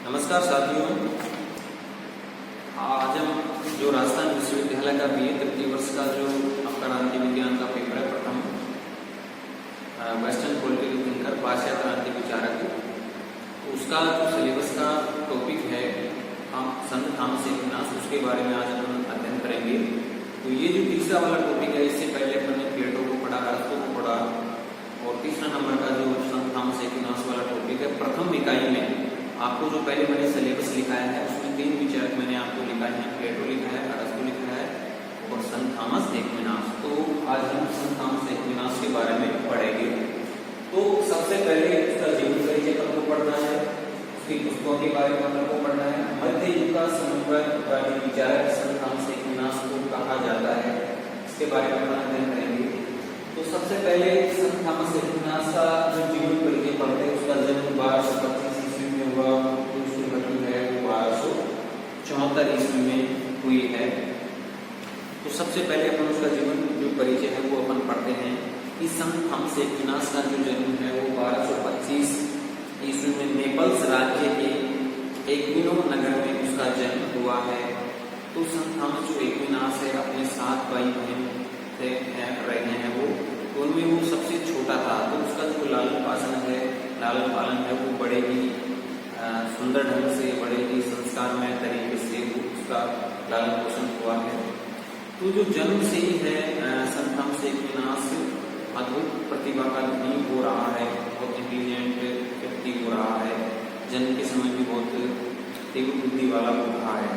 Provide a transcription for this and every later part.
नमस्कार साथियों, आज हम जो राजस्थान विश्वविद्यालय का बीए तृतीय वर्ष का जो आपका क्रांति विज्ञान का पेपर है प्रथम वेस्टर्न पॉलिटिकल थिंकर पाश्चात्य क्रांति विचारक, तो उसका जो सिलेबस का टॉपिक है हम संत थॉमस एक्विनास, उसके बारे में आज हम अध्ययन करेंगे। तो ये जो तीसरा वाला टॉपिक है, इससे पहले हमने प्लेटो को पढ़ा, अरस्तु को पढ़ा, और तीसरा नंबर का जो संत थॉमस एक्विनास वाला टॉपिक है प्रथम इकाई में आपको जो पहले मैंने सिलेबस लिखाया है उसमें तीन विचारक मैंने आपको लिखा है, प्लेटो लिखा है, अरस्तु लिखा है और संत थॉमस एक्विनास। तो आज हम संत थॉमस एक्विनास के बारे में पढ़ेंगे। तो सबसे पहले उसका जीवन परिचय को पढ़ना है, उसकी पुस्तकों के बारे में को पढ़ना है। मध्य युग का समन्वयवादी विचारक संत थॉमस एक्विनास को कहा जाता है, इसके बारे में अध्ययन करेंगे। तो सबसे पहले संत थॉमस एक्विनास का जो जीवन परिचय पढ़ते हैं, उसका जन्म 1225 ईस्वी में हुआ, उसकी मृत्यु है 1274 ईस्वी में हुई है। तो सबसे पहले अपन उसका जीवन जो परिचय है वो अपन पढ़ते हैं कि संत थॉमस एक्विनास का जो जन्म है वो 1225 ईस्वी में नेपल्स राज्य के एक्विनो नगर में उसका जन्म हुआ है। तो संत थॉमस जो एक्विनास है अपने 7 भाई बहन से रहे हैं वो, तो उनमें वो सबसे छोटा था। तो उसका जो लालन पालन है वो बड़े ही सुंदर ढंग से, बड़े ही संस्कारमय तरीके से उसका लालन पोषण हुआ है। तो जो जन्म से ही है संत थॉमस एक्विनास अद्भुत प्रतिभा का धनी हो रहा है, बहुत इंटेलिजेंट व्यक्ति हो रहा है, जन्म के समय भी बहुत तीव्र बुद्धि वाला हो रहा है।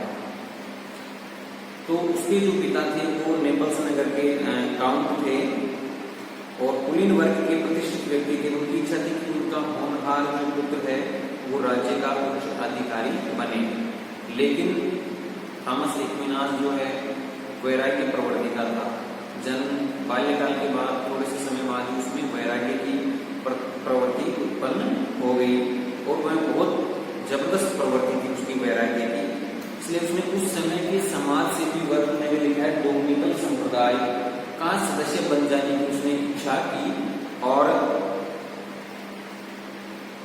तो उसके जो पिता थे वो नेपल्स नगर के काउंट थे और कुलीन वर्ग के प्रतिष्ठित व्यक्ति थे। उनकी इच्छा थी कि उनका होनहार जो पुत्र है वो राज्य का उच्च अधिकारी बने, लेकिन थॉमस एक्विनास जो है वैराग्य प्रवृत्ति का था। जन्म बाल्यकाल के बाद थोड़े से समय बाद उसमें वैराग्य की प्रवृत्ति उत्पन्न हो गई और वह बहुत जबरदस्त प्रवृत्ति थी उसकी वैराग्य की। इसलिए उसने उस समय के समाज से भी वर्ग में लिखा है डोमिनिकन संप्रदाय का सदस्य बन जाने की उसने इच्छा की और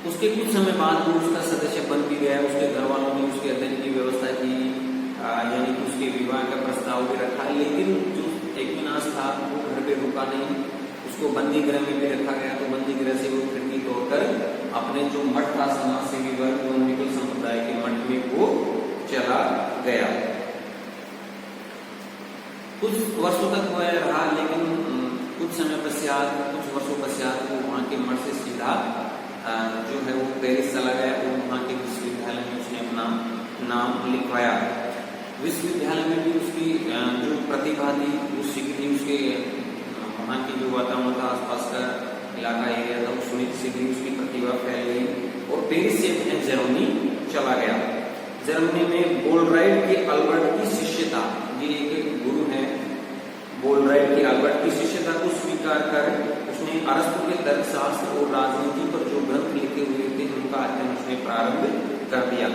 उसके कुछ समय बाद वो उसका सदस्य बन भी गया। उसके घर वालों ने उसके अध्ययन की व्यवस्था की, यानी कि उसके विवाह का प्रस्ताव भी रखा, लेकिन जो एक्विनास था वो घर पे रुका नहीं, उसको बंदी गृह में भी रखा गया। तो बंदी गृह से वो खिड़की तोड़कर अपने जो मठ था समाज सेवी वर्ग डोमिनिकन संप्रदाय के मठ में वो चला गया। कुछ वर्षों तक वह रहा, लेकिन कुछ वर्षों पश्चात वो वहाँ के मठ से सीधा जो है वो पेरिस चला गया और वहाँ के विश्वविद्यालय में उसने अपना नाम लिखवाया। विश्वविद्यालय में भी उसकी जो प्रतिभा थी वो शीघ्र उसके वहाँ की जो वातावरण था, आसपास का इलाका एरिया था, उसमें शीघ्र उसकी प्रतिभा फैल गई और पेरिस से अपने जर्मनी चला गया। जर्मनी में बोलराइड के अल्बर्ट की शिष्यता, ये एक गुरु है, बोलराइड के अल्बर्ट की शिष्यता को स्वीकार कर उसने अरस्तु के तर्कशास्त्र और राजनीति पर जो ग्रंथ लिखे हुए थे उनका अध्ययन उसने प्रारंभ कर दिया।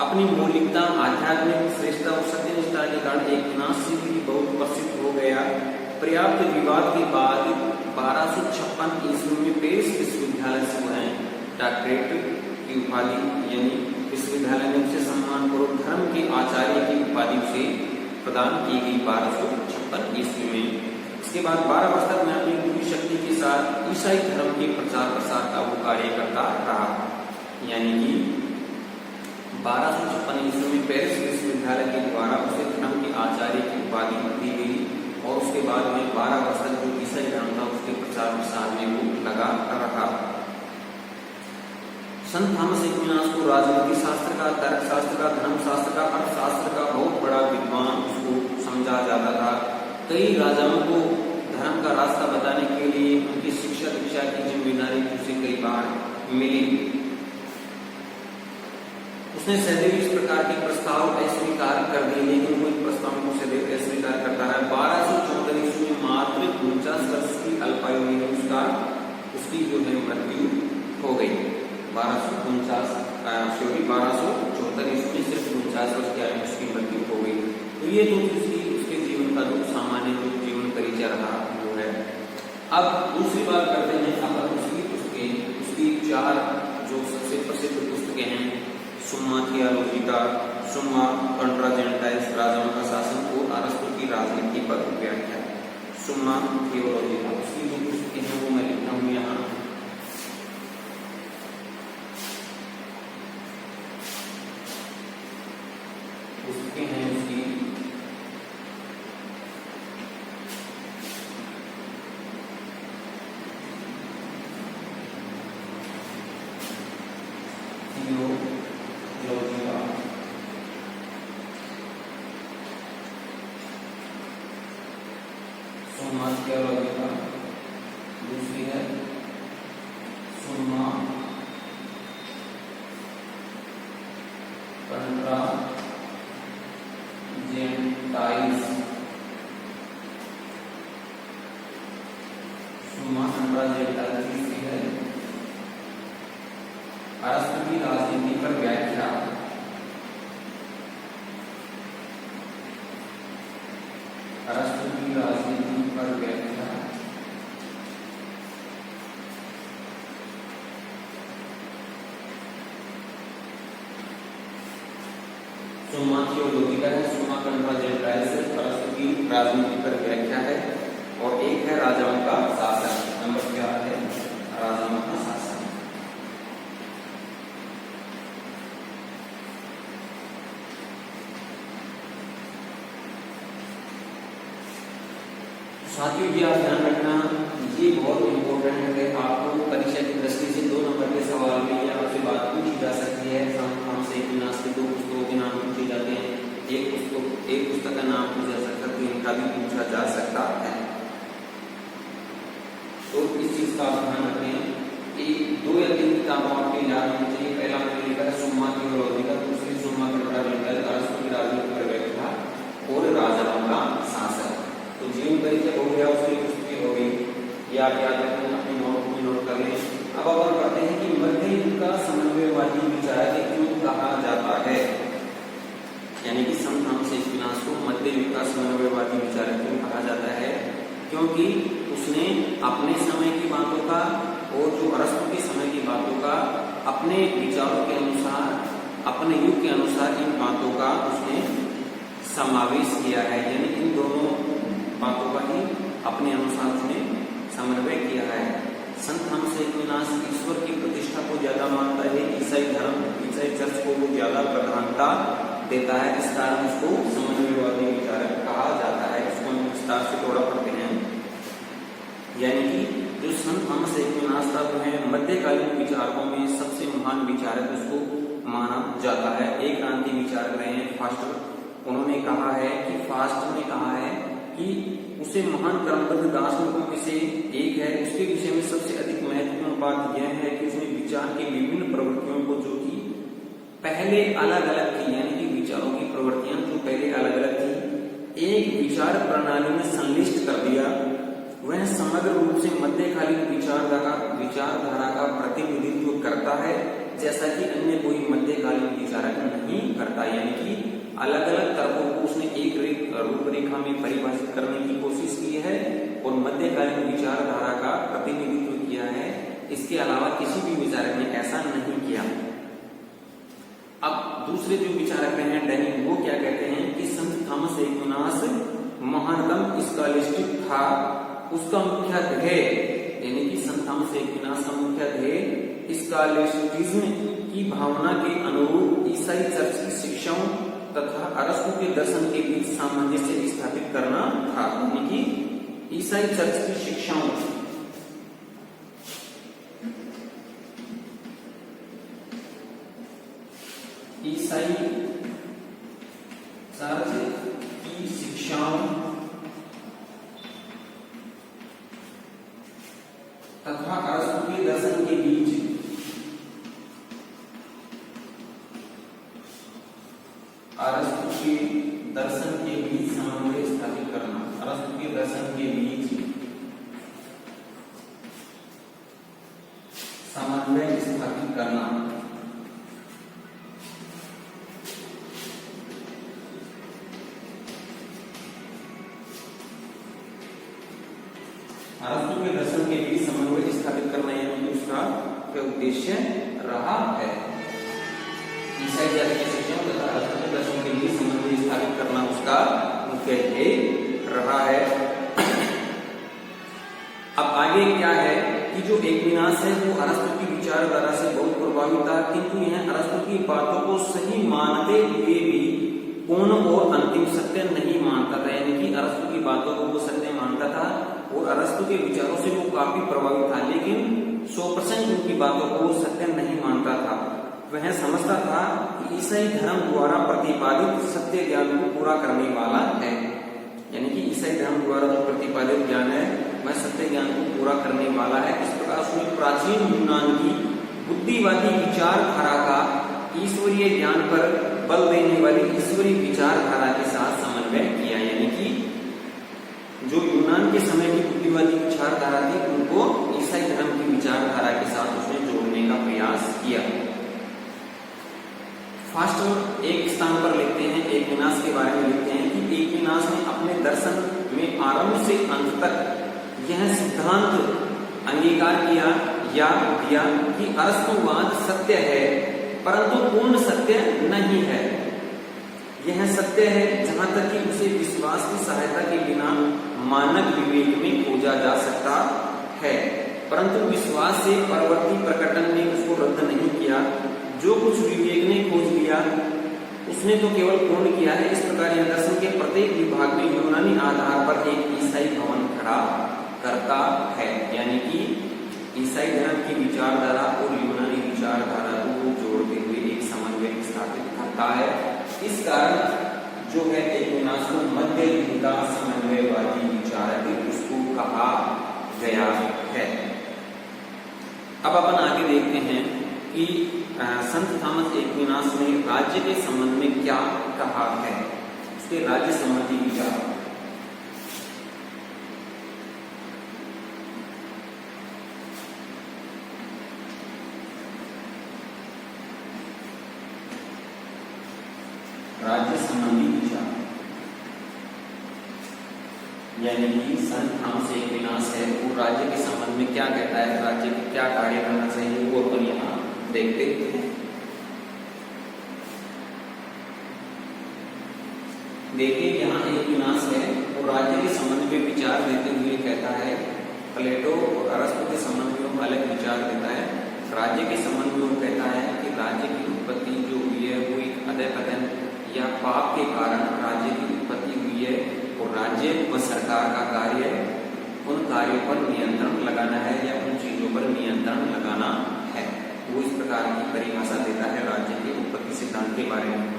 अपनी मौलिकता, आध्यात्मिक श्रेष्ठता और सत्यनिष्ठा के कारण एक्विनास से भी बहुत प्रसिद्ध हो गया। पर्याप्त विवाद के बाद 1256 ईस्वी में पेरिस विश्वविद्यालय से उन्हें डॉक्टरेट की उपाधि, यानी विश्वविद्यालय में उसे सम्मानपूर्वक धर्म के आचार्य की उपाधि उसे प्रदान की गई 1256 ईस्वी में। इसके बाद 12 वर्ष तक मैं अपनी पूरी शक्ति के साथ ईसाई धर्म के प्रचार प्रसार का वो कार्य करता रहा। यानी कि 1256 ईस्वी में पेरिस विश्वविद्यालय के द्वारा उसे धर्म के आचार्य की उपाधि दी गई और उसके बाद में 12 वर्ष तक जो ईसाई धर्म था उसके प्रचार प्रसार में वो लगा रहा। संत थॉमस एक्विनास को राजनीति शास्त्र का, तर्कशास्त्र का, धर्मशास्त्र का, अर्थशास्त्र का बहुत बड़ा विद्वान उसको समझा जाता था। कई राजाओं को धर्म का रास्ता बताने के लिए उनकी शिक्षा दीक्षा की जिम्मेदारी उसे कई बार मिली। उसने सदैव इस प्रकार के प्रस्ताव अस्वीकार कर दिए, लेकिन वो इन प्रस्तावों को सदैव अस्वीकार करता रहा। 1274 ईस्वी में मात्र 49 वर्ष की अल्पायु में उसकी जो है मृत्यु हो गई। 1274 ईस्वी सिर्फ 49 वर्ष की आयु में उसकी मृत्यु हो गई। तो ये जो उसके जीवन का जो सामान्य जो जीवन परिचय रहा वो है। अब दूसरी बात करते हैं अपन उसकी पुस्तकें, उसकी 4 जो सबसे प्रसिद्ध पुस्तकें हैं लॉजिका, सुम्मा कंट्रा जेंटाइल्स, राजाओं का शासन और अरस्तु की राजनीति पर व्याख्या। सुम्मा थियोलॉजिका, उसकी जो पुस्तकें हैं वो मैं लिखता हूँ यहाँ। पुस्तकें हैं उसकी थियोलॉजिका, सुम्मा थियोलॉजिका, दूसरी है सुम्मा कंट्रा जेंटाइल्स, सुम्मा कंट्रा जेंटाइल्स, तीसरी है अरस्तु की राजनीति पर व्याख्या। अरस्तु की राजनीति पर व्याख्या। सुम्मा थियोलॉजिका है, सुम्मा कंट्रा जेंटाइल्स, अरस्तु की राजनीति पर व्याख्या है, और एक है राजाओं का शासन। नंबर क्या है? राजाओं का शासन। साथियों ये आप ध्यान रखना, ये बहुत इंपॉर्टेंट है। आपको परीक्षा की दृष्टि से 2 नंबर के सवाल में ये आपसे बात पूछी जा सकती है। हमसे विनाश के 2 पुस्तकों के नाम पूछे जाते हैं, एक पुस्तक का नाम पूछा जा सकता है, तो इनका भी पूछा जा सकता है। तो इस चीज का आप ध्यान रखें। 2 या 3 किताबों आपके याद होनी चाहिए। पहला मैंने लिखा है सुम्मा थियोलॉजिका, दूसरी सुम्मा कंट्रा जेंटाइल्स, अरस्तु की राजनीति पर व्याख्या और राजाओं का शासन। तो जीवन परिचय हो गया, उसकी पुस्तकें हो गई, ये आप याद रखें, अपने नोट में नोट कर लें। अब अपन पढ़ते हैं कि मध्य युग का समन्वयवादी विचारक क्यों कहा जाता है, यानी कि संत थॉमस एक्विनास को मध्य युग का समन्वयवादी विचारक क्यों कहा जाता है? क्योंकि उसने अपने समय की बातों का और जो अरस्तु के समय की बातों का अपने विचारों के अनुसार, अपने युग के अनुसार इन बातों का उसने समावेश किया है, यानी इन दोनों बातों का ही अपने अनुसार उसने समन्वय किया है। संत थॉमस एक्विनास ईश्वर की प्रतिष्ठा को ज्यादा मानता है, ईसाई धर्म, ईसाई चर्च को वो ज्यादा प्रधानता देता है, इस कारण उसको समन्वयवादी विचारक कहा जाता है। इसको हम विस्तार से थोड़ा पढ़ते हैं। यानी कि जो संत थॉमस एक्विनास था वो है मध्यकालीन विचारकों में सबसे महान विचारक उसको माना जाता है। एक क्रांति विचारक रहे हैं फास्टर। उन्होंने कहा है कि फास्ट ने कहा है कि उसे महान क्रमबद्ध दार्शनिकों में से एक है। उसके विषय में सबसे अधिक महत्वपूर्ण बात यह है कि उसने विचार की विभिन्न प्रवृत्तियों को, जो कि पहले अलग अलग थी, यानी कि विचारों की प्रवृत्तियां जो पहले अलग अलग थी, एक विचार प्रणाली में संलिष्ट कर दिया। वह समग्र रूप से मध्यकालीन विचारधारा का प्रतिनिधित्व करता है, जैसा कि अन्य कोई मध्यकालीन विचारक नहीं करता। यानी कि अलग अलग तर्कों को उसने एक रूपरेखा में परिभाषित करने की कोशिश की है और मध्यकालीन विचारधारा का प्रतिनिधित्व किया है। इसके अलावा किसी भी विचारक ने ऐसा नहीं किया। अब दूसरे जो विचारक हैं डेनिंग, वो क्या कहते हैं कि संत थॉमस एक्विनास महानतम स्कॉलिस्टिक था। उसका मुख्य ध्येय, यानी कि संत थॉमस एक्विनास का मुख्य ध्येय स्कॉलिस्टिज्म की भावना के अनुरूप ईसाई चर्च की शिक्षाओं तथा अरस्तु के दर्शन के बीच सामंजस्य स्थापित करना था। यानी कि ईसाई चर्च की शिक्षाओं, ईसाई चर्च की शिक्षाओं तथा अरस्तु के दर्शन के बीच समन्वय स्थापित करना। अरस्तु के दर्शन के बीच समन्वय स्थापित करना। अरस्तु के दर्शन के बीच समन्वय स्थापित करना, यानी उसका क्या उद्देश्य रहा है। ईसाई जाति के शिक्षण तथा अल्पसंख्यक दर्शनों के लिए संबंध स्थापित करना उसका मुख्य ध्येय रहा है। अब आगे क्या है कि जो एक्विनास है वो अरस्तु की विचारधारा से बहुत प्रभावित था, किंतु यह अरस्तु की बातों को सही मानते हुए भी पूर्ण और अंतिम सत्य नहीं मानता था। यानी कि अरस्तु की बातों को वो सत्य मानता था और अरस्तु के विचारों से वो काफी प्रभावित था, लेकिन 100% उनकी बातों को सत्य नहीं मानता था। वह समझता था कि ईसाई धर्म द्वारा प्रतिपादित सत्य ज्ञान को पूरा करने वाला है। यानी कि ईसाई धर्म द्वारा जो प्रतिपादित ज्ञान है वह सत्य ज्ञान को पूरा करने वाला है। इस प्रकार उसने प्राचीन यूनान की बुद्धिवादी विचारधारा का ईश्वरीय ज्ञान पर बल देने वाली ईश्वरीय विचारधारा के साथ समन्वय किया। यानी कि जो यूनान के समय की बुद्धिवादी विचारधारा थी उनको ईसाई धर्म की विचारधारा के साथ उसने जोड़ने का प्रयास किया। फर्स्ट एक स्थान पर लिखते हैं, एक्विनास के बारे में लिखते हैं कि एक्विनास ने अपने दर्शन में आरंभ से अंत तक यह सिद्धांत अंगीकार किया या दिया कि अरस्तुवाद सत्य है परंतु पूर्ण सत्य नहीं है। यह सत्य है जहां तक कि उसे विश्वास की सहायता के बिना मानव विवेक में खोजा जा सकता है, परंतु विश्वास से परवर्ती प्रकटन ने उसको रद्द नहीं किया। जो कुछ विवेक ने खोज लिया उसने तो केवल पूर्ण किया है। इस प्रकार यह दर्शन के प्रत्येक विभाग में यूनानी आधार पर एक ईसाई भवन खड़ा करता है। यानी कि ईसाई धर्म की विचारधारा और यूनानी विचारधारा को जोड़ते हुए एक समन्वय स्थापित करता है। इस कारण जो है एक्विनास को मध्य युग का समन्वयवादी विचारक उसको कहा गया है। अब अपन आगे देखते हैं कि संत थॉमस एक्विनास ने राज्य के संबंध में क्या कहा है, उसके राज्य संबंधी विचार। राज्य संबंधी विचार यानी कि संत थॉमस एक्विनास है वो राज्य के संबंध में क्या कहता है, राज्य को क्या कार्य करना चाहिए वो अपन यहाँ देखते हैं। देखिए यहाँ एक्विनास है और राज्य के संबंध में विचार देते हुए कहता है, प्लेटो और अरस्तु के संबंध में अलग विचार देता है। राज्य के संबंध में वो कहता है कि राज्य की उत्पत्ति जो हुई है वो एक अदय पतन या पाप के कारण राज्य की उत्पत्ति हुई है और राज्य व सरकार का कार्य उन कार्यों पर नियंत्रण लगाना है या उन चीजों पर नियंत्रण लगाना है। वो इस प्रकार की परिभाषा देता है राज्य के उत्पत्ति सिद्धांत के बारे में।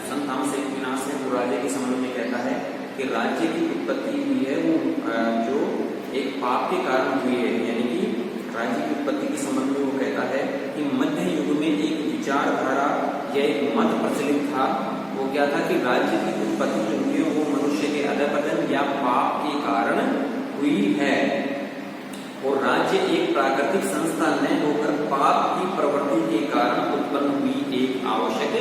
संत थॉमस एक्विनास है वो राज्य के संबंध में कहता है कि राज्य की उत्पत्ति हुई है वो जो एक पाप के कारण हुई है। यानी कि राज्य की उत्पत्ति के संबंध में वो कहता है कि मध्य युग में एक विचारधारा या एक मत प्रचलित था। वो क्या था कि राज्य की उत्पत्ति जो हुई है वो मनुष्य के अधपतन या पाप के कारण हुई है और राज्य एक प्राकृतिक संस्था न होकर पाप की प्रवृत्ति के कारण उत्पन्न हुई एक आवश्यक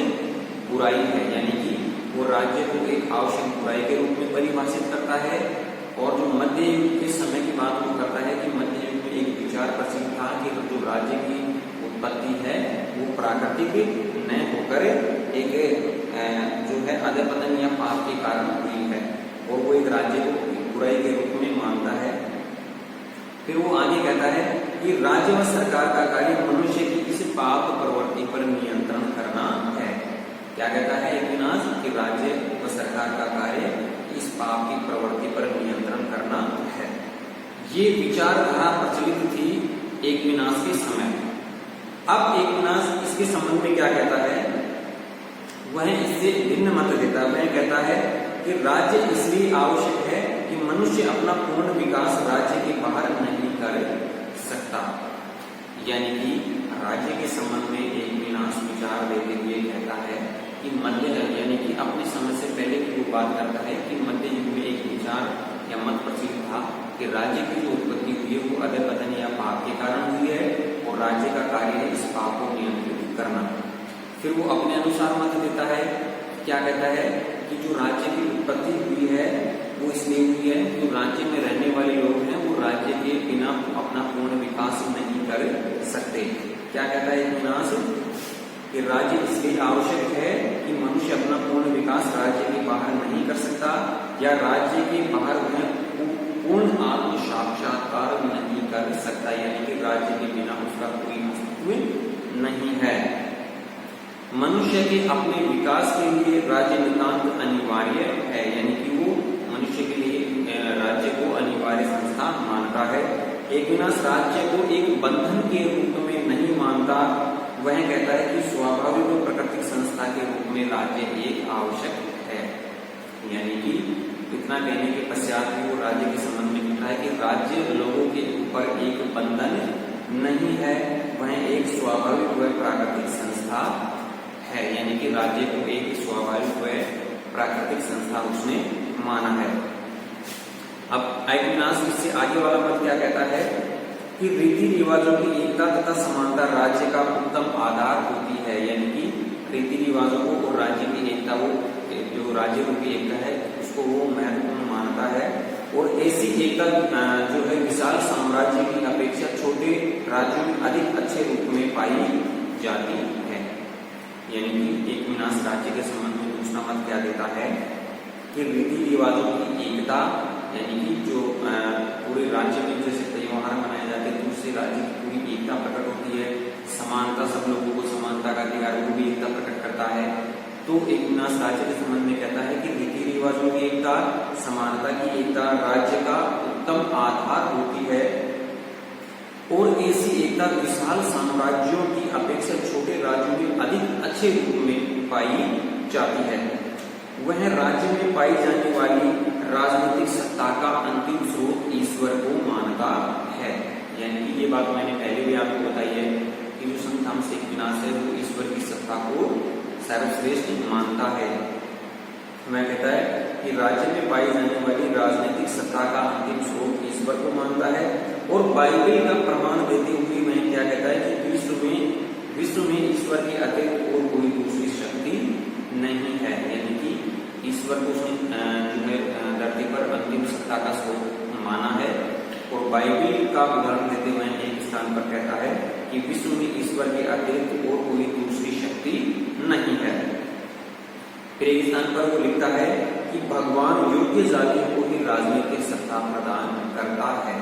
बुराई है। यानी कि वो राज्य को एक आवश्यक बुराई के रूप में परिभाषित करता है। और जो मध्य युग के समय की बात वो करता है कि मध्य युग में एक विचार प्रचलित था कि जो राज्य की उत्पत्ति है वो प्राकृतिक न होकर एक जो है अधपतन या पाप के कारण हुई है और वो एक राज्य को बुराई के रूप में मानता है। फिर वो आगे कहता है कि राज्य व सरकार का कार्य मनुष्य की इस पाप प्रवृत्ति पर नियंत्रण करना है। क्या कहता है एक्विनास कि राज्य व सरकार का कार्य इस पाप की प्रवृत्ति पर नियंत्रण करना है। ये विचारधारा प्रचलित थी एक्विनास के समय। अब एक्विनास इसके संबंध में क्या कहता है, वह इससे भिन्न मत देता है। वह कहता है कि राज्य इसलिए आवश्यक है कि मनुष्य अपना पूर्ण विकास राज्य के बाहर नहीं कर सकता। यानी कि राज्य के संबंध में एक्विनास विचार देते हुए कहता है कि मध्य यानी कि अपने समय से पहले की वो बात करता है कि मध्य युग में एक विचार या मत प्रचलित था कि राज्य की जो उत्पत्ति हुई है वो अधपतन या पाप के कारण हुई है और राज्य का कार्य है इस पाप को नियंत्रित करना। फिर वो अपने अनुसार मत देता है, क्या कहता है कि जो राज्य की उत्पत्ति हुई है वो इसलिए हुई है जो राज्य में रहने वाले लोग हैं वो राज्य के बिना अपना पूर्ण विकास नहीं कर सकते। क्या कहता है एक्विनास कि राज्य इसलिए आवश्यक है कि मनुष्य अपना पूर्ण विकास राज्य के बाहर नहीं कर सकता, या राज्य के बाहर वह पूर्ण आत्म साक्षात्कार नहीं कर सकता, यानी कि राज्य के बिना उसका कोई अस्तित्व नहीं है। मनुष्य के अपने विकास के लिए राज्य नितांत अनिवार्य है, यानी कि वो मनुष्य के लिए राज्य को अनिवार्य संस्था मानता है। एक विनाश राज्य को एक बंधन के रूप में नहीं मानता, वह कहता है कि स्वाभाविक और प्राकृतिक संस्था के रूप में राज्य एक आवश्यक है। यानी कि इतना कहने के पश्चात भी वो राज्य के संबंध में कहता है कि राज्य लोगों के ऊपर एक बंधन नहीं है, वह एक स्वाभाविक व प्राकृतिक संस्था है, यानी कि राज्य को एक स्वाभाविक व प्राकृतिक संस्था उसने माना है। अब आइकनास इससे आगे वाला पद क्या कहता है कि रीति रिवाजों की एकता तथा समानता राज्य का उत्तम आधार होती है, यानी कि रीति रिवाजों को और राज्य की एकता, वो जो राज्य की एकता है उसको वो महत्वपूर्ण मानता है। और ऐसी एकता जो है विशाल साम्राज्य की अपेक्षा छोटे राज्यों में अधिक अच्छे रूप में पाई जाती है। यानी कि एक विनाश राज्य के संबंध में दूसरा मत क्या देता है कि रीति रिवाजों की एकता, यानी कि जो पूरे राज्य में जैसे त्योहार मनाए जाते हैं तो उससे राज्य की पूरी एकता प्रकट होती है। समानता, सब लोगों को समानता का अधिकार, वो भी एकता प्रकट करता है। तो एक विनाश राज्य के संबंध में कहता है कि रीति रिवाजों की एकता, समानता की एकता राज्य का उत्तम आधार होती है, और ऐसी एकता विशाल साम्राज्यों की अपेक्षा छोटे राज्यों में अधिक अच्छे रूप में पाई जाती है। वह राज्य में पाई जाने वाली राजनीतिक सत्ता का अंतिम स्रोत ईश्वर को मानता है। यानी कि ये बात मैंने पहले भी आपको बताई है कि जो संत थॉमस एक्विनास है वो ईश्वर की सत्ता को सर्वश्रेष्ठ मानता है। मैं कहता है कि राज्य में पाई जाने वाली राजनीतिक सत्ता का अंतिम स्रोत ईश्वर को मानता है, और बाइबल का प्रमाण देते हुए मैं क्या कहता है कि विश्व में ईश्वर के अतिरिक्त और कोई दूसरी शक्ति नहीं है। यानी कि ईश्वर को उसने जो है धरती पर अंतिम सत्ता का स्रोत माना है, और बाइबल का उदाहरण देते हुए एक स्थान पर कहता है कि विश्व में ईश्वर के अतिरिक्त और कोई दूसरी शक्ति नहीं है। फिर एक स्थान पर वो लिखता है कि भगवान योग्य जातियों को ही राजनीतिक सत्ता प्रदान करता है।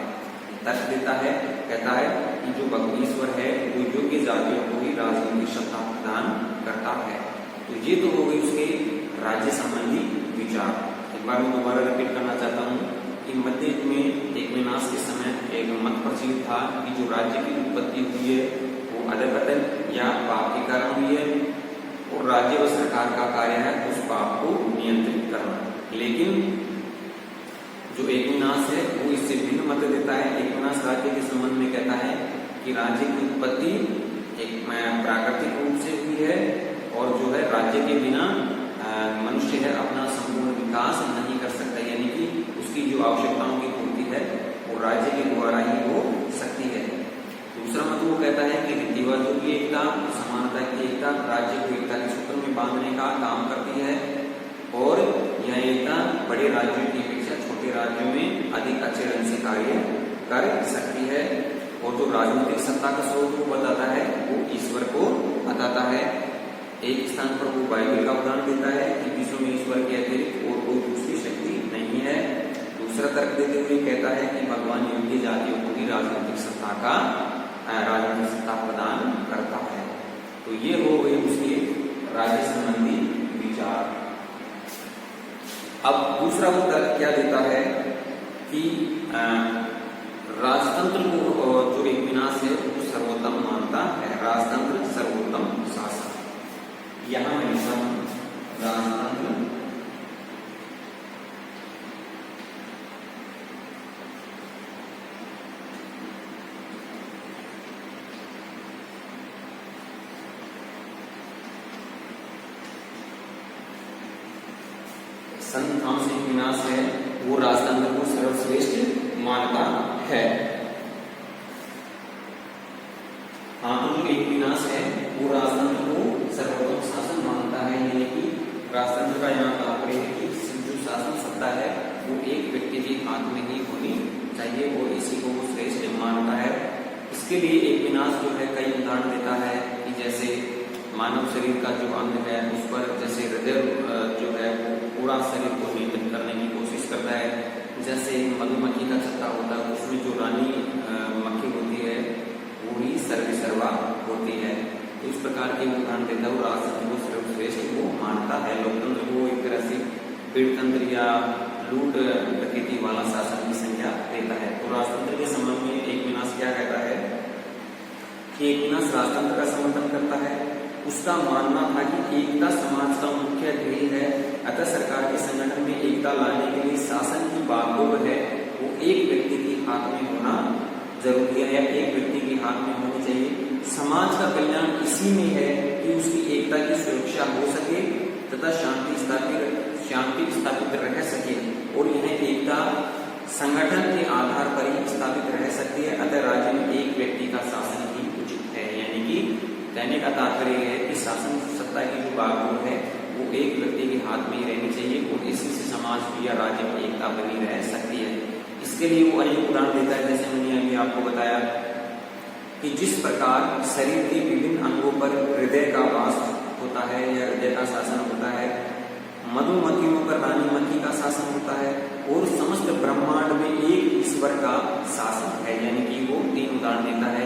तर्क देता है, कहता है कि जो ईश्वर है वो योग्य जातियों को ही राजनीतिक सत्ता प्रदान करता है। तो ये तो हो गई उसके राज्य संबंधी विचार। एक बार मैं दोबारा रिपीट करना चाहता हूँ कि मध्य युग में एक विनाश के समय एक मत प्रचलित था कि जो राज्य की उत्पत्ति हुई है वो अधपतन या पाप के कारण हुई है, और राज्य व सरकार का कार्य है उस पाप को नियंत्रित करना। लेकिन जो एक विनाश है वो इससे भिन्न मत देता है। एक विनाश राज्य के संबंध में कहता है कि राज्य की उत्पत्ति एक प्राकृतिक रूप से हुई है, और जो है राज्य के बिना मनुष्य है अपना संपूर्ण विकास नहीं कर सकता, यानी कि उसकी जो आवश्यकताओं की पूर्ति है वो राज्य के द्वारा ही हो सकती है। दूसरा मत वो कहता है कि रीति रिवाजों की एकता, समानता की एकता राज्य को एकता के सूत्र में बांधने का काम करती है, और यह एकता बड़े राज्यों की अपेक्षा छोटे राज्यों में अधिक अच्छे ढंग से कार्य कर सकती है। और जो राजनीतिक सत्ता का स्रोत वो बताता है वो ईश्वर को बताता है। एक स्थान पर वो बाइबल का उदाहरण देता है कि विश्व में ईश्वर के अतिरिक्त और कोई दूसरी शक्ति नहीं है। दूसरा तर्क देते हुए कहता है कि भगवान योग्य जातियों को भी राजनीतिक सत्ता प्रदान करता है। तो ये हो गई उसके राज्य संबंधी विचार। अब दूसरा वो तर्क क्या देता है कि राजतंत्र को जो एक विनाश है वो सर्वोत्तम मानता है। राजतंत्र सर्वोत्तम शासन। यहां मैं लिखता हूं राजतंत्र संत थॉमस एक्विनास है वो राजतंत्र को सर्वश्रेष्ठ मानता है। हाँ, तो जो एक्विनास है वो राजतंत्र को सर्वोत्तम शासन मानता है, यानी कि राजतंत्र का यहाँ तात्पर्य है कि जो शासन सत्ता है वो एक व्यक्ति के हाथ में ही होनी चाहिए, और इसी को वो श्रेष्ठ मानता है। इसके लिए एक्विनास जो है कई उदाहरण देता है कि जैसे मानव शरीर का जो अंग है उस पर जैसे हृदय जो है वो पूरा शरीर को नियंत्रित करने की कोशिश करता है। जैसे मधुमक्खी का छत्ता होता है उसमें जो रानी मक्खी होती है वो ही सर्वा होती है। तो इस प्रकार के उदाहरण देता है। राजतंत्र को सर्वश्रेष्ठ वो मानता है। लोकतंत्र को एक तरह से पीड़तंत्र या लूट प्रकृति वाला शासन की संज्ञा देता है। तो राजतंत्र के संबंध में एकविनाश क्या कहता है कि एकविनाश राजतंत्र का समर्थन करता है। उसका मानना था कि एकता समाज का मुख्य ध्येय है, अतः सरकार के संगठन में एकता लाने के लिए शासन की बागडोर है वो एक व्यक्ति के हाथ में होना जरूरी है या एक व्यक्ति के हाथ में होनी चाहिए। समाज का कल्याण इसी में है कि उसकी एकता की सुरक्षा हो सके तथा शांति स्थापित रह सके और यह एकता संगठन के आधार पर ही स्थापित रह सकती है। अतः राज्य में एक व्यक्ति का शासन ही उचित है। यानी कि कहने का तात्पर्य है कि शासन सत्ता की जो बागडोर है वो एक व्यक्ति के हाथ में ही रहनी चाहिए और इसी से समाज या राज्य में एकता बनी रह सकती है। इसके लिए वो अनेक उदाहरण देता है। जैसे मैंने अभी आपको बताया कि जिस प्रकार शरीर के विभिन्न अंगों पर हृदय का वास होता है या हृदय का शासन होता है, मधुमक्खियों पर रानी मक्खी का शासन होता है और समस्त ब्रह्मांड में एक ईश्वर का शासन है। यानी कि वो 3 उदाहरण देता है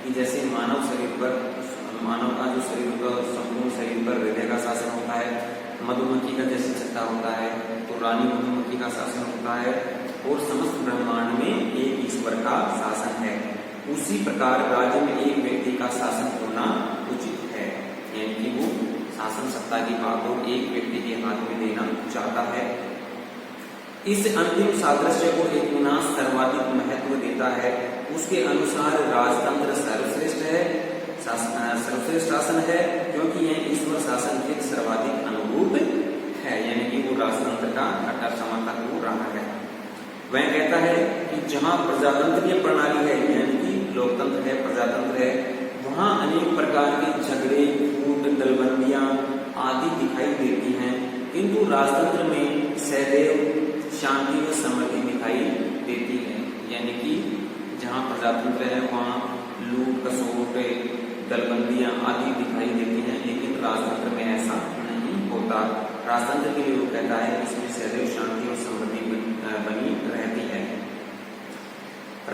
कि जैसे मानव का जो शरीर होगा संपूर्ण शरीर पर हृदय का शासन होता है, मधुमक्खी का जैसे छत्ता होता है तो रानी मधुमक्खी का शासन होता है और समस्त ब्रह्मांड में एक ईश्वर का शासन है। उसी प्रकार राज्य में एक व्यक्ति का शासन होना उचित है। यानी कि वो शासन सत्ता की बागडोर एक व्यक्ति के हाथ में देना चाहता है। इस अंतिम सादृश्य को एकविनाश सर्वाधिक महत्व देता है। उसके अनुसार राजतंत्र सर्वश्रेष्ठ शासन है क्योंकि यह ईश्वर शासन के सर्वाधिक अनुरूप है। यानी कि वो राजतंत्र का कट्टर समर्थक हो रहा है। वह कहता है कि जहां प्रजातंत्रीय प्रणाली है यानी कि लोकतंत्र है, प्रजातंत्र है, वहां अनेक प्रकार के झगड़े, फूट, दलबंदियां आदि दिखाई देती हैं, किंतु राजतंत्र में सदैव शांति व समृद्धि दिखाई देती है। यानी कि जहां प्रजातंत्र है वहां लूट, खसोट, दलबंदियां आदि दिखाई देती हैं, लेकिन राजतंत्र में ऐसा नहीं होता। राजतंत्र के लिए वो कहता है इसमें सदैव शांति और समृद्धि बनी रहती है।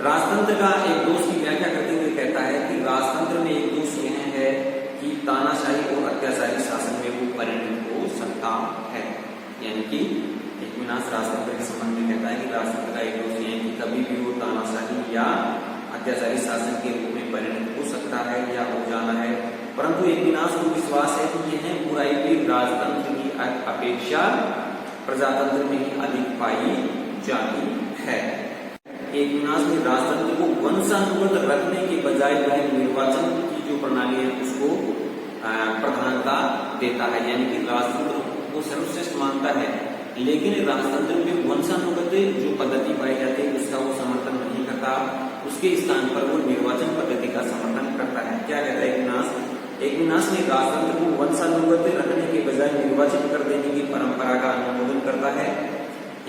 राजतंत्र का एक दोष की व्याख्या करते हुए कहता है कि राजतंत्र में एक दोष यह है कि तानाशाही और अत्याचारी शासन में वो परिणत हो सकता है। यानी कि एकविनाश राजतंत्र के संबंध में कहता है कि राजतंत्र का एक दोष यह है कि कभी भी वो तानाशाही या अत्याचारी शासन के रूप में परिणत हो सकता है या हो जाना है। परंतु एकविनाश को विश्वास है कि यह बुराई भी राजतंत्र की अपेक्षा प्रजातंत्र में ही अधिक पाई जाती है। एकविनाश ने राजतंत्र को वंशानुगत रखने के बजाय वह निर्वाचन की जो प्रणाली है उसको प्रधानता देता है। यानी कि राजतंत्र को सर्वश्रेष्ठ मानता है, लेकिन राजतंत्र में वंशानुगत जो पद्धति पाई जाती है उसका वो समर्थन नहीं करता। उसके स्थान पर वो निर्वाचन पद्धति का समर्थन करता है। क्या कहता है एकविनाश? एकविनाश ने राजतंत्र को वंशानुगत रखने के बजाय निर्वाचन कर देने की परंपरा का अनुमोदन करता है।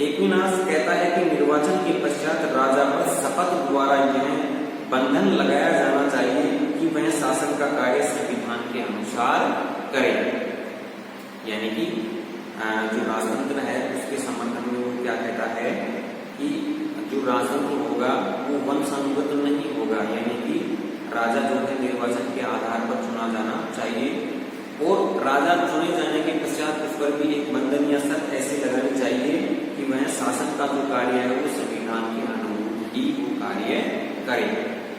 एकविनाश कहता है कि निर्वाचन के पश्चात राजा पर शपथ द्वारा यह बंधन लगाया जाना चाहिए कि वह शासन का कार्य संविधान के अनुसार करे। यानी कि जो राजतंत्र है उसके समर्थन में वो क्या कहता है कि जो राजतंत्र होगा वो वंशानुगत नहीं होगा। यानी कि राजा जो है निर्वाचन के आधार पर चुना जाना चाहिए और राजा चुने जाने के पश्चात उस पर भी एक बंधन या शर्त ऐसे लगानी चाहिए कि वह शासन का जो कार्य है वो संविधान के अनुरूप ही वो कार्य करे।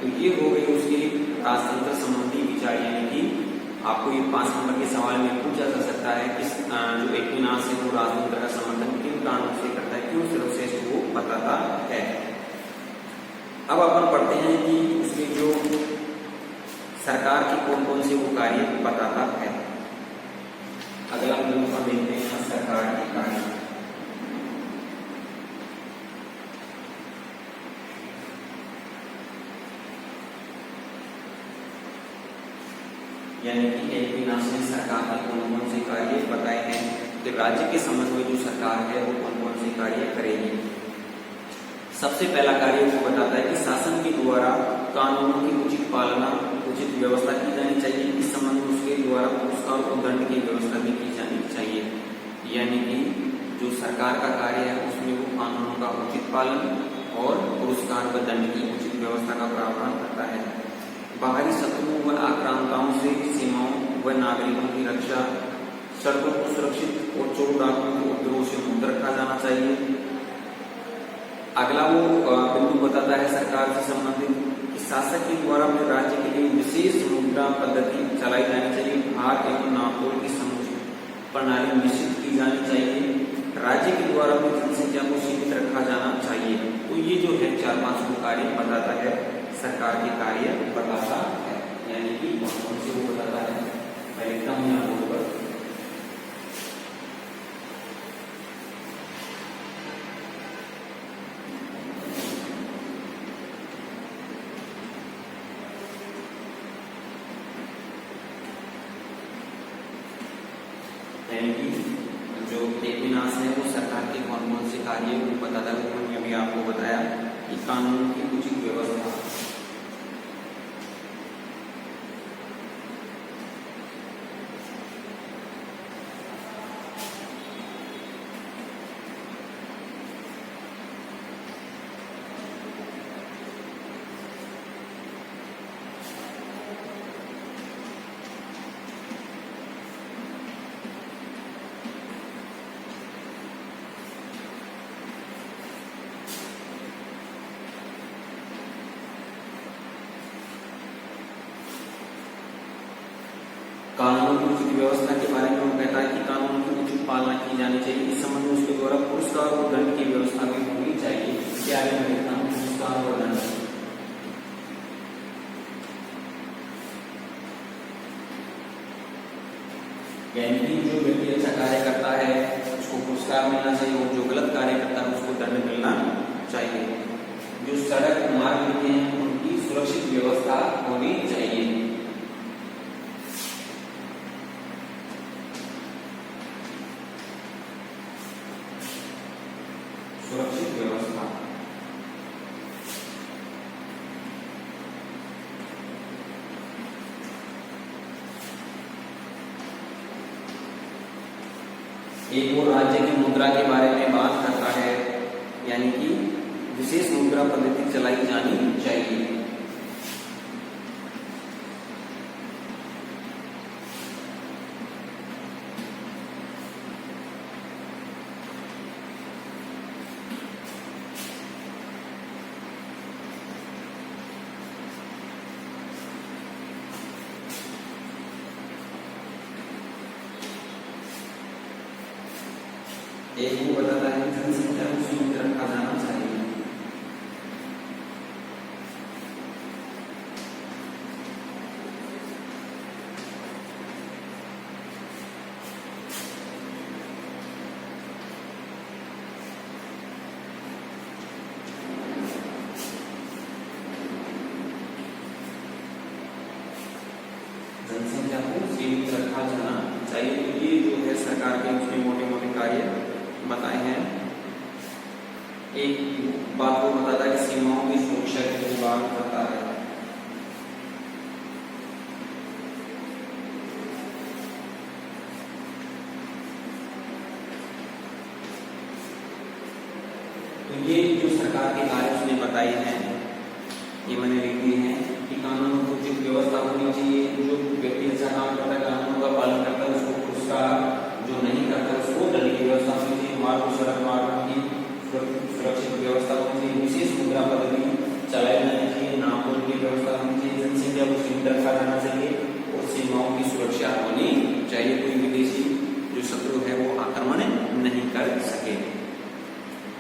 तो ये हो गई उसकी राजतंत्र संबंधी विचार। यानी कि आपको ये 5 नंबर के सवाल में पूछा जा सकता है कि जो एकविनाश है वो राजतंत्र का समर्थन किन कारणों से करता है, क्यों सर्वश्रेष्ठ वो बताता है। अब अपन पढ़ते हैं कि उसके जो सरकार की कौन कौन से वो कार्य बताता है। अगला हम लोग देखते हैं सरकार के कार्य। यानी कि एकविनाश ने सरकार के कौन कौन से कार्य बताए हैं कि राज्य के संबंध में जो सरकार है वो कौन कौन से कार्य करेगी। सबसे पहला कार्य वो बताता है कि शासन के द्वारा कानूनों की उचित पालना, उचित व्यवस्था की जानी चाहिए। इस संबंध में उसके द्वारा यानी कि जो सरकार का कार्य है उसमें वो कानूनों का उचित पालन और पुरस्कार व दंड की उचित व्यवस्था का प्रावधान करता है। बाहरी शत्रुओं व आक्रामकों से सीमाओं व नागरिकों की रक्षा, सड़कों को सुरक्षित और चोर डाकुओं के उपद्रव से मुक्त रखा जाना चाहिए। अगला वो बिंदु बताता है सरकार से संबंधित कि शासक के द्वारा अपने राज्य के लिए विशेष मुद्रा पद्धति चलाई जानी चाहिए। भार एवं नापतोल की समुचित प्रणाली निश्चित की जानी चाहिए। राज्य के द्वारा अपनी जनसंख्या को सीमित रखा जाना चाहिए। तो ये जो है 4-5 कार्य बताता है, सरकार के कार्य बताता है, यानी कि कौन से वो बताता है। मैं लिखता हूँ यहाँ बोर्ड पर। यानी कि जो विनाश है वो सरकार के कौन से कार्य वो बताता है। मैंने अभी आपको बताया कि कानून की उचित व्यवस्था, कानून की उचित व्यवस्था के बारे में वो कहता है कि कानून की उचित पालना की जानी चाहिए। इस संबंध में उसके द्वारा पुरस्कार और दंड की व्यवस्था भी होनी चाहिए। क्या है पुरस्कार और दंड? यानी कि जो व्यक्ति अच्छा कार्य करता है उसको पुरस्कार मिलना चाहिए और जो गलत कार्य करता है उसको दंड मिलना चाहिए। जो सड़क मार्ग होते हैं उनकी सुरक्षित व्यवस्था होनी चाहिए। सुरक्षित व्यवस्था, एक वो राज्य की मुद्रा के बारे में बात करता है, यानी कि विशेष मुद्रा पद्धति चलाई जानी चाहिए। एक वो बताता है जनसंख्या को सीमित रखा जाना चाहिए। जनसंख्या को सीमित रखा जाना चाहिए। तो ये जो है सरकार के उसमें मोटे मोटे कार्य बताए हैं। एक बात को बताता है कि सीमाओं की सुरक्षा की बात करता है। तो ये जो सरकार के कार्य उसने बताए हैं, ये मैंने लिख दिए हैं कि कानून की उचित व्यवस्था होनी चाहिए। जो व्यक्ति अच्छा काम करता है, कानूनों का पालन करता है, उसको पुरस्कार, जो नहीं करता उसको दंड की व्यवस्था होनी चाहिए। मार्ग सड़क मार्ग की सुरक्षित व्यवस्था होनी चाहिए। विशेष मुद्रा पद्धति चलाई जानी चाहिए। नापतोल की व्यवस्था होनी चाहिए। जनसंख्या को सीमित रखा जाना चाहिए और सीमाओं की सुरक्षा होनी चाहिए। कोई विदेशी जो शत्रु है वो आक्रमण नहीं कर सके।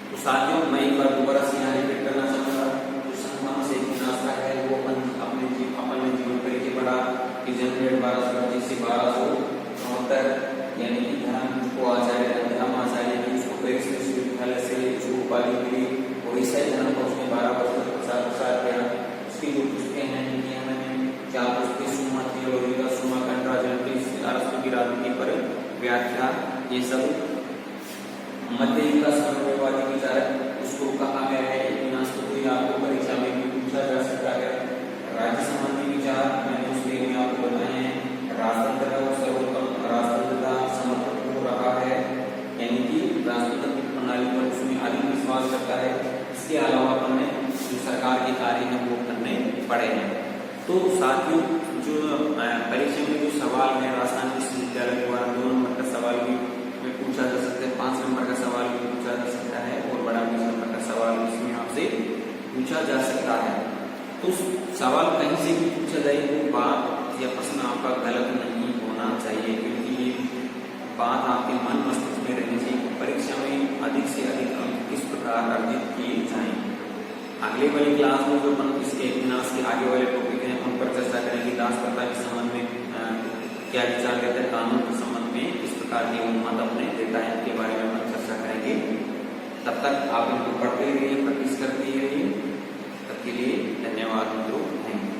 तो साथियों मैं एक बार दोबारा से यहाँ रिपीट करना चाहूंगा, जो संस्थान से नाश्ता है वो अपने जीवन परिचय पढ़ा कि जनवरी 1225 से 1274, यानी कि धर्म को आचार्य धर्म आचार्य की उसको पेरिस विश्वविद्यालय से उसको उपाधि मिली और ईसाई धर्म को उसने 12 वर्ष तक प्रसार किया। उसकी जो पुस्तकें हैं जिनकी मैंने 4 पुस्तकें, सुमा थियोलॉजिका, सुमा कंट्रा जेनेटिक्स, अरस्तु की राजनीति पर व्याख्या, ये सब मध्य युग का साम्यवादी विचारक उसको कहा गया है। विनाश को कोई आपको परीक्षा में भी पूछा जा सकता है। राज्य संबंधी विचार मैंने उसके में आपको बताए हैं। राजतंत्र का सर्वोत्तम राजतंत्र का समर्थक हो रहा है, तो साथियों, जो परीक्षा में जो सवाल है राजस्थान विश्वविद्यालय द्वारा 2 नंबर का सवाल भी पूछा जा सकता है, 5 नंबर का सवाल भी पूछा जा सकता है और बड़ा 20 नंबर का सवाल इसमें आपसे पूछा जा सकता है। तो सवाल कहीं से भी पूछा जाए वो बात या प्रश्न आपका गलत नहीं होना चाहिए, क्योंकि ये बात आपके मन मस्तिष्क में रहनी चाहिए। परीक्षा में अधिक से अधिक अंक किस प्रकार अर्जित किए जाएं। अगले वाली क्लास में जो अपन इसके इतिहास के आगे वाले टॉपिक हैं उन पर चर्चा करेंगे। दासप्रथा के संबंध में क्या विचार देता है, कानून के संबंध में किस प्रकार के मत अपने देता है, इनके बारे में अपन चर्चा करेंगे। तब तक आप इनको पढ़ते रहिए, प्रैक्टिस करते रहिए। तब के लिए धन्यवाद मित्रों। Thank you.